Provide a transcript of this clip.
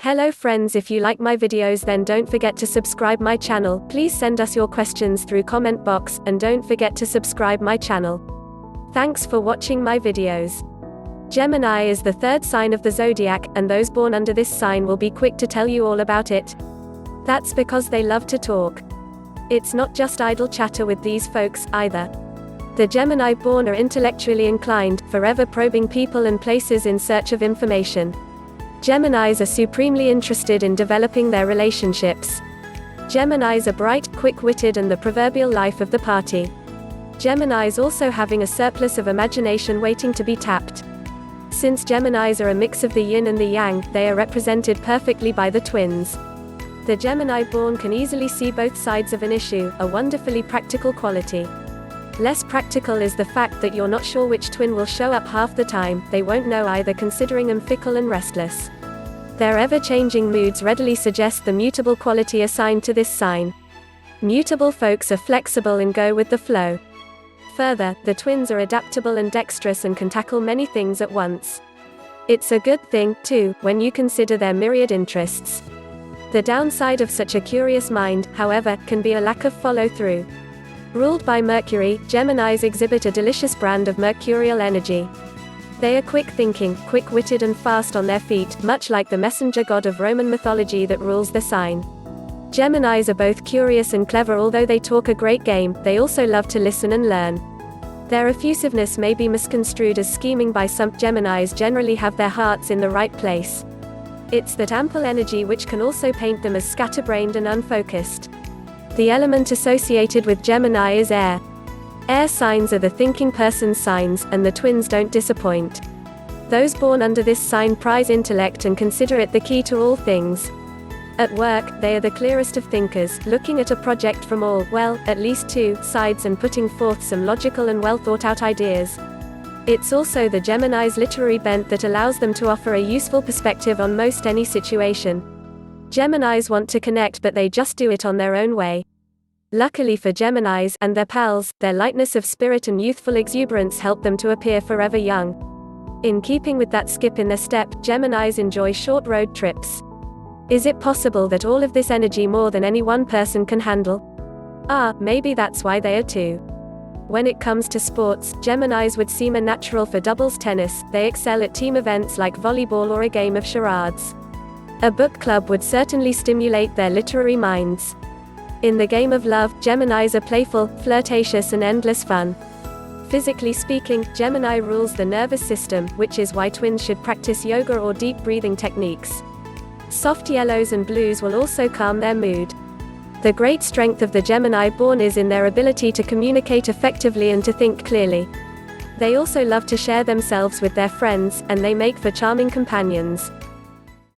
Hello friends, if you like my videos then don't forget to subscribe my channel. Please send us your questions through comment box, and don't forget to subscribe my channel. Thanks for watching my videos. Gemini is the third sign of the zodiac, and those born under this sign will be quick to tell you all about it. That's because they love to talk. It's not just idle chatter with these folks, either. The Gemini born are intellectually inclined, forever probing people and places in search of information. Geminis are supremely interested in developing their relationships. Geminis are bright, quick-witted and the proverbial life of the party. Geminis also having a surplus of imagination waiting to be tapped. Since Geminis are a mix of the yin and the yang, they are represented perfectly by the twins. The Gemini born can easily see both sides of an issue, a wonderfully practical quality. Less practical is the fact that you're not sure which twin will show up half the time. They won't know either, considering them fickle and restless. Their ever-changing moods readily suggest the mutable quality assigned to this sign. Mutable folks are flexible and go with the flow. Further, the twins are adaptable and dexterous and can tackle many things at once. It's a good thing, too, when you consider their myriad interests. The downside of such a curious mind, however, can be a lack of follow-through. Ruled by Mercury, Geminis exhibit a delicious brand of mercurial energy. They are quick-thinking, quick-witted and fast on their feet, much like the messenger god of Roman mythology that rules the sign. Geminis are both curious and clever. Although they talk a great game, they also love to listen and learn. Their effusiveness may be misconstrued as scheming by some. Geminis generally have their hearts in the right place. It's that ample energy which can also paint them as scatterbrained and unfocused. The element associated with Gemini is air. Air signs are the thinking person's signs, and the twins don't disappoint. Those born under this sign prize intellect and consider it the key to all things. At work, they are the clearest of thinkers, looking at a project from all, well, at least two, sides and putting forth some logical and well thought out ideas. It's also the Gemini's literary bent that allows them to offer a useful perspective on most any situation. Geminis want to connect, but they just do it on their own way. Luckily for Geminis and their pals, their lightness of spirit and youthful exuberance help them to appear forever young. In keeping with that skip in their step, Geminis enjoy short road trips. Is it possible that all of this energy more than any one person can handle? Maybe that's why they are two. When it comes to sports, Geminis would seem a natural for doubles tennis. They excel at team events like volleyball or a game of charades. A book club would certainly stimulate their literary minds. In the game of love, Geminis are playful, flirtatious and endless fun. Physically speaking, Gemini rules the nervous system, which is why twins should practice yoga or deep breathing techniques. Soft yellows and blues will also calm their mood. The great strength of the Gemini born is in their ability to communicate effectively and to think clearly. They also love to share themselves with their friends, and they make for charming companions.